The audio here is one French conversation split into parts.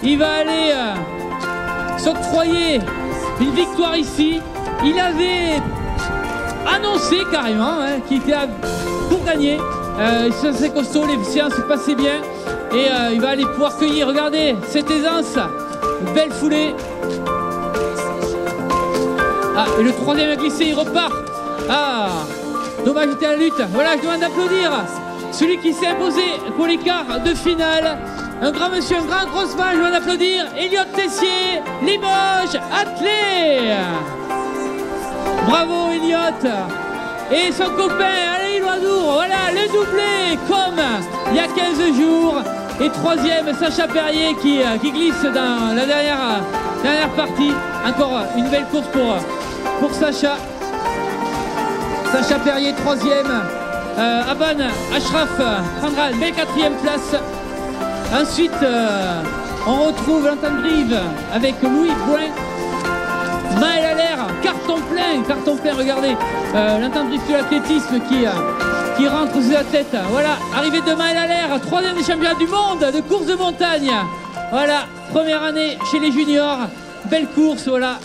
Il va aller s'octroyer une victoire ici. Il avait annoncé carrément qu'il était pour gagner. C'est assez costaud, les séances se passaient bien. Et il va aller pouvoir cueillir, regardez, cette aisance. Belle foulée. Ah, et le troisième a glissé, il repart. Ah, dommage, il était à la lutte. Voilà, je demande d'applaudir celui qui s'est imposé pour les quarts de finale. Un grand monsieur, un grand grossman, je demande d'applaudir Elliot Tessier, Limoges, athlète. Bravo Elliot. Et son copain, Alain Loidour, voilà, le doublé, comme il y a 15 jours. Et troisième, Sacha Perrier qui glisse dans la dernière partie. Encore une belle course pour Sacha. Sacha Perrier, troisième. Aban Ashraf prendra une belle quatrième place. Ensuite, on retrouve l'Entente-Brive avec Louis Bouin. Maël Allaire, carton plein, regardez. L'Entente-Brive de l'athlétisme qui rentre sous la tête. Voilà, arrivée de Maël Allaire, troisième des championnats du monde de course de montagne. Voilà, première année chez les juniors. Belle course, voilà.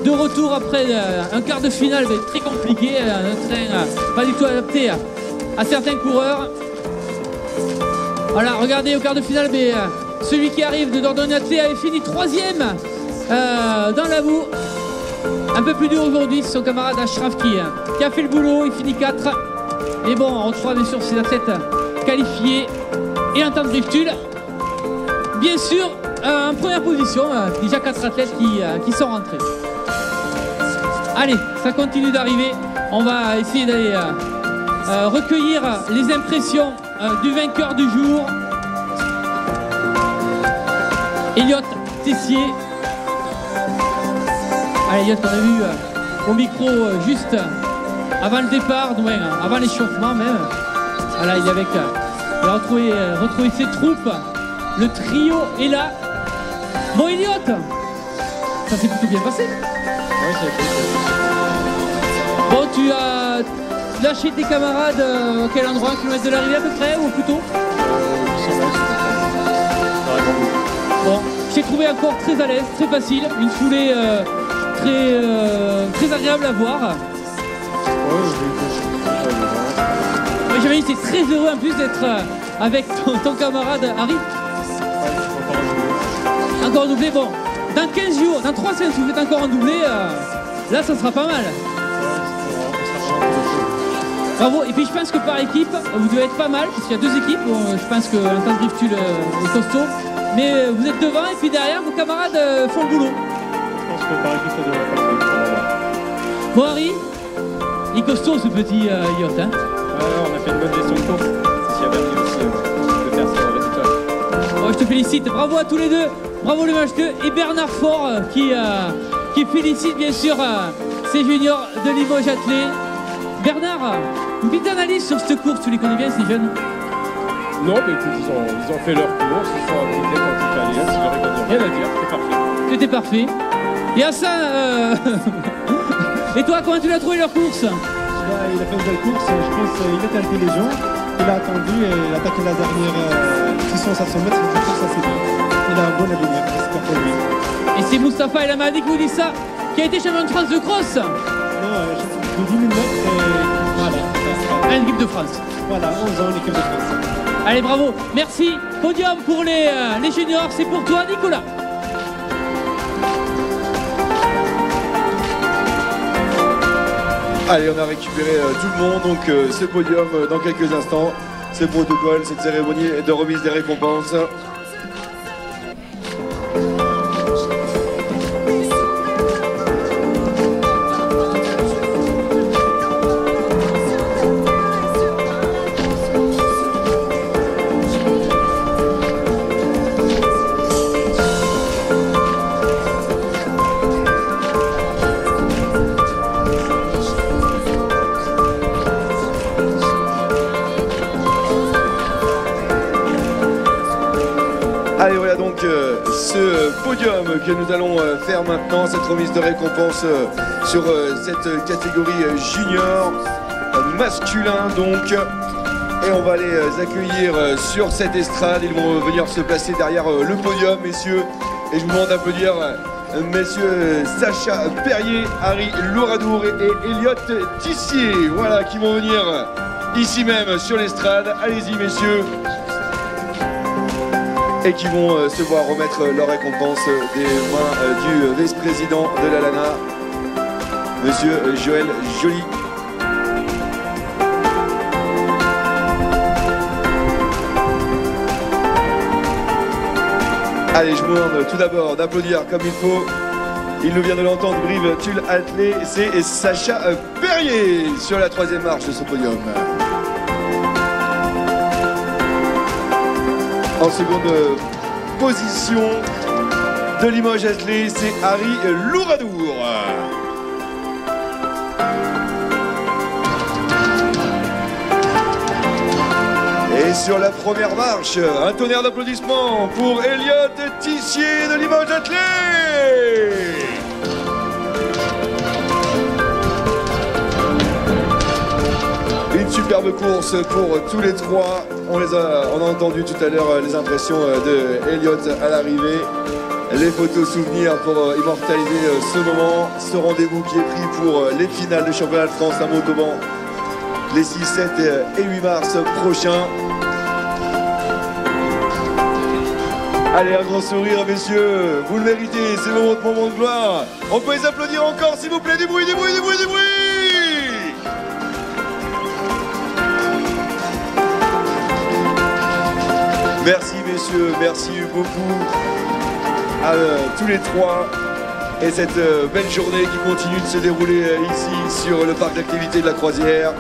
De retour après un quart de finale très compliqué. Un train pas du tout adapté à certains coureurs. Voilà, regardez au quart de finale, mais celui qui arrive de Dordogne-Athlée avait fini troisième dans la boue. Un peu plus dur aujourd'hui, c'est son camarade Ashraf qui a fait le boulot, il finit 4. Mais bon, on retrouve bien sûr ses athlètes qualifiés et l'Entente-Brive Tulle. Bien sûr, en première position, déjà 4 athlètes qui sont rentrés. Allez, ça continue d'arriver. On va essayer d'aller recueillir les impressions du vainqueur du jour. Elliot Tessier. Allez, Elliot, on a vu au micro juste avant le départ, avant l'échauffement même. Voilà, il a retrouvé ses troupes. Le trio est là. Bon, Elliot, ça s'est plutôt bien passé. Ouais, ça a été. Bon, tu as lâché tes camarades à quel endroit? 1 km de l'arrivée à peu près, ou plutôt Bon, je t'ai trouvé encore très à l'aise, très facile. Une foulée très agréable à voir. Ouais, j'avais dit, t'es très heureux en plus d'être avec ton camarade Harry. Encore un doublé, bon, dans 15 jours, dans 3 semaines, si vous faites encore un doublé, là ça sera pas mal. Bravo, et puis je pense que par équipe, vous devez être pas mal, parce qu'il y a 2 équipes, bon, je pense que l'Entente-Brive Tulle est costaud, mais vous êtes devant et puis derrière, vos camarades font le boulot. Je pense que par équipe, ça devrait pas le faire. Bon Harry, il est costaud ce petit yacht, hein. Ouais, on a fait une bonne gestion de course, c'est si permis aussi de faire ce résultat. Oh, je te félicite, bravo à tous les deux, bravo le match 2 et Bernard Faure qui félicite bien sûr ces juniors de Limoges Athlée. Bernard, une petite analyse sur cette course, tu les connais bien ces jeunes? Non, mais écoute, ils ont fait leur course, ils sont appliqués quand il fallait, si j'aurais rien à dire, c'était parfait. C'était parfait. Et à ça, et toi, comment tu l'as trouvé leur course? Il a fait une belle course, je pense qu'il est intelligent, il a attendu et il a attaqué la dernière 600-700 mètres, je trouve ça c'est bien. Il a un bon avenir, j'espère pour lui. Et c'est Moustapha El Amadi qui vous dit ça, qui a été champion de France de cross? Non, de 10 000 mètres et voilà. À l'équipe de France. Voilà, 11 ans, l'équipe de France. Allez, bravo, merci. Podium pour les juniors, c'est pour toi, Nicolas. Allez, on a récupéré tout le monde, donc ce podium dans quelques instants. Ce protocole, cette cérémonie de remise des récompenses. Allez, voilà donc ce podium que nous allons faire maintenant, cette remise de récompense sur cette catégorie junior masculin donc. Et on va les accueillir sur cette estrade. Ils vont venir se placer derrière le podium, messieurs. Et je vous demande d'applaudir messieurs Sacha Perrier, Harry Louradour et Elliot Tissier. Voilà, qui vont venir ici même sur l'estrade. Allez-y, messieurs. Et qui vont se voir remettre leur récompense des mains du vice-président de la LANA, monsieur Joël Joly. Allez, je vous demande tout d'abord d'applaudir comme il faut. Il nous vient de l'entendre, Brive Tulle Attelé, c'est Sacha Perrier sur la 3e marche de ce podium. En seconde position de Limoges Attelé, c'est Harry Louradour. Et sur la première marche, un tonnerre d'applaudissements pour Elliot Tissier de Limoges Attelé. Une superbe course pour tous les trois. On a entendu tout à l'heure les impressions de Elliot à l'arrivée. Les photos souvenirs pour immortaliser ce moment. Ce rendez-vous qui est pris pour les finales de championnat de France à Montauban les 6, 7 et 8 mars prochains. Allez, un grand sourire, messieurs. Vous le méritez, c'est votre moment de gloire. On peut les applaudir encore, s'il vous plaît. Du bruit, du bruit, du bruit, du bruit. Merci, messieurs. Merci beaucoup à tous les trois. Et cette belle journée qui continue de se dérouler ici sur le parc d'activité de la Croisière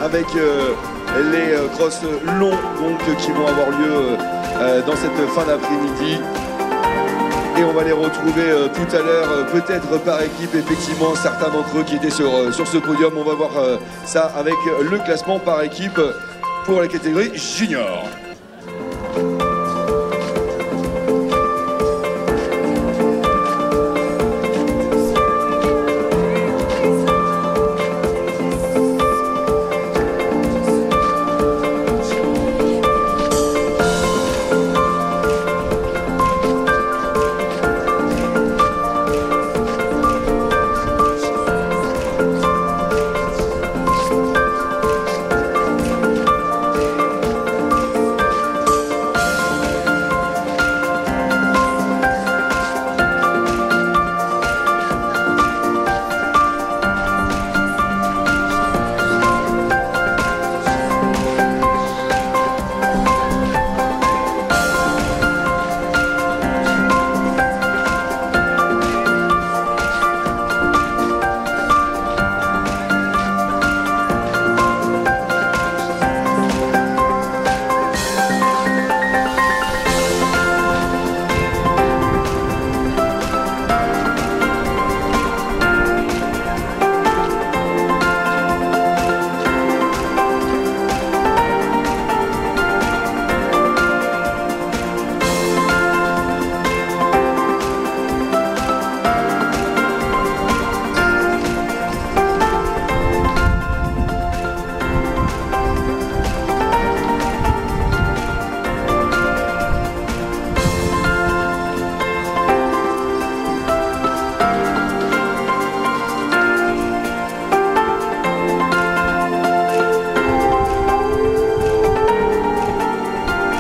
avec les crosses longs donc, qui vont avoir lieu dans cette fin d'après-midi. Et on va les retrouver tout à l'heure, peut-être par équipe, effectivement, certains d'entre eux qui étaient sur ce podium. On va voir ça avec le classement par équipe pour la catégorie junior.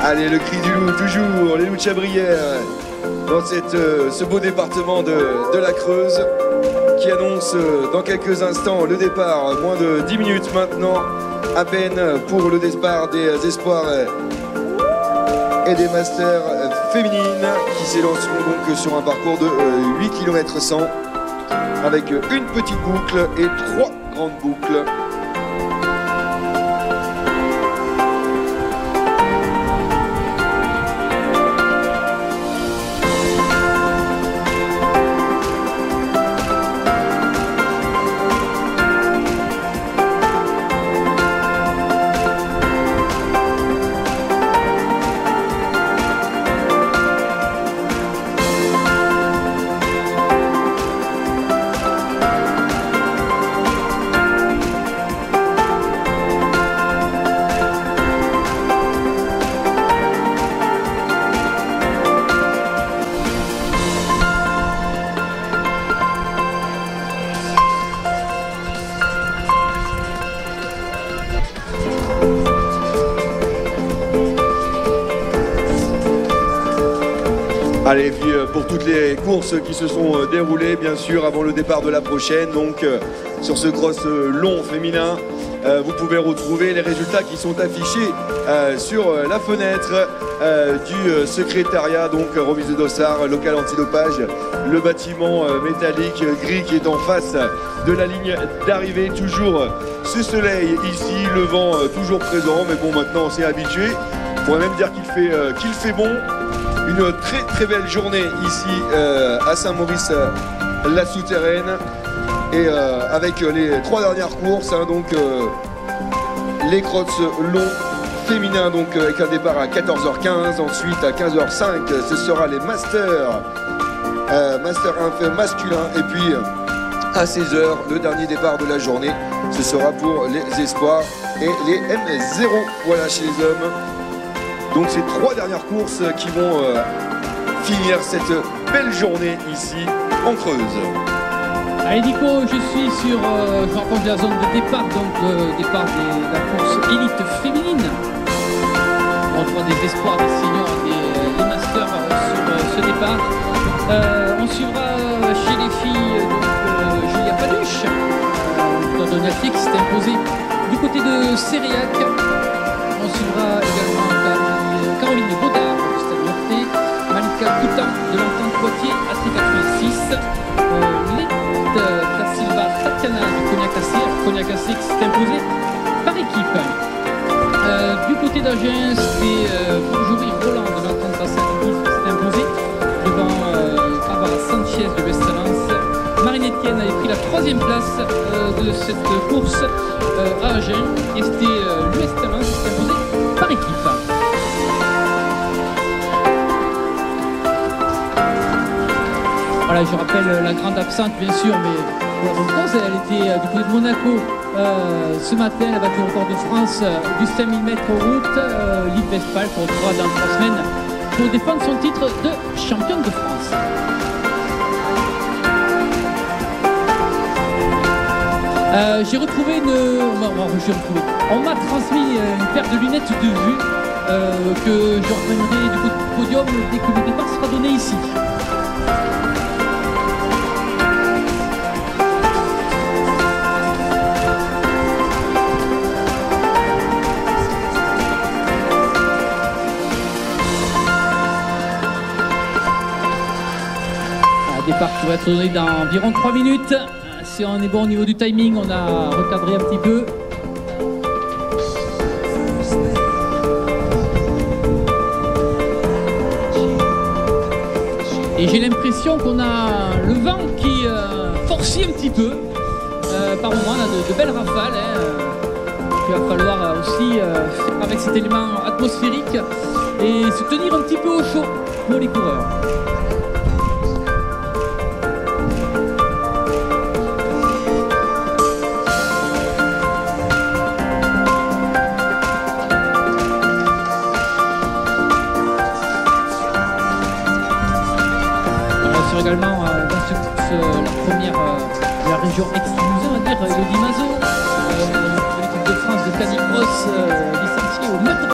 Allez, le cri du loup, toujours, les loups de Chabrières, dans ce beau département de la Creuse, qui annonce dans quelques instants le départ, moins de 10 minutes maintenant, à peine pour le départ des espoirs et des masters féminines, qui s'élanceront donc sur un parcours de 8 km 100, avec une petite boucle et 3 grandes boucles. Allez, et puis pour toutes les courses qui se sont déroulées, bien sûr, avant le départ de la prochaine, donc sur ce cross long féminin, vous pouvez retrouver les résultats qui sont affichés sur la fenêtre du secrétariat, donc remise de dossard, local antidopage, le bâtiment métallique gris qui est en face de la ligne d'arrivée, toujours ce soleil ici, le vent toujours présent, mais bon, maintenant on s'est habitué. On pourrait même dire qu'il fait bon. Une très très belle journée ici à Saint-Maurice la Souterraine, et avec les 3 dernières courses, hein, donc les crosses longs féminins, donc avec un départ à 14h15, ensuite à 15h05 ce sera les Master 1 masculin, et puis à 16h le dernier départ de la journée, ce sera pour les espoirs et les M0, voilà, chez les hommes. Donc ces 3 dernières courses qui vont finir cette belle journée ici en Creuse. Allez Nico, je suis sur, je raconte la zone de départ, donc départ de la course élite féminine. On voit des espoirs, des seniors, des masters sur ce départ. On suivra chez les filles Julia Paluche, Donnatier qui s'est imposée du côté de Sériac. On suivra également Caroline Baudard du Stade Norté, Malika Coutin de l'Entente Poitiers, AC86, Da Silva Tatiana du Cognac-Cassé qui s'est imposé par équipe. Du côté d'Agen, c'était Bonjouri Roland de l'Entente Bassin-Nice qui s'est imposé devant Barbara Sanchez de l'Estalance. Marine Etienne avait pris la 3e place de cette course à Agen, et c'était l'Estalance qui s'est imposé par équipe. Voilà, je rappelle la grande absente bien sûr, mais pour la bonne cause, elle était du côté de Monaco ce matin, elle a battu le record de France du 5000 mètres en route, Liv Westphal qu'on retrouvera dans 3 semaines pour défendre son titre de championne de France. J'ai retrouvé on m'a transmis une paire de lunettes de vue que je reprendrai du coup du podium dès que le départ sera donné ici. Départ qui va être donné dans environ 3 minutes. Si on est bon au niveau du timing, on a recadré un petit peu. Et j'ai l'impression qu'on a le vent qui forcit un petit peu. Par moment, on a de belles rafales. Il va falloir aussi faire avec cet élément atmosphérique et se tenir un petit peu au chaud pour les coureurs. Également dans la première de la région exclusive, on va dire, Elodie Mazot, l'équipe de France de canicross licenciée au mètre.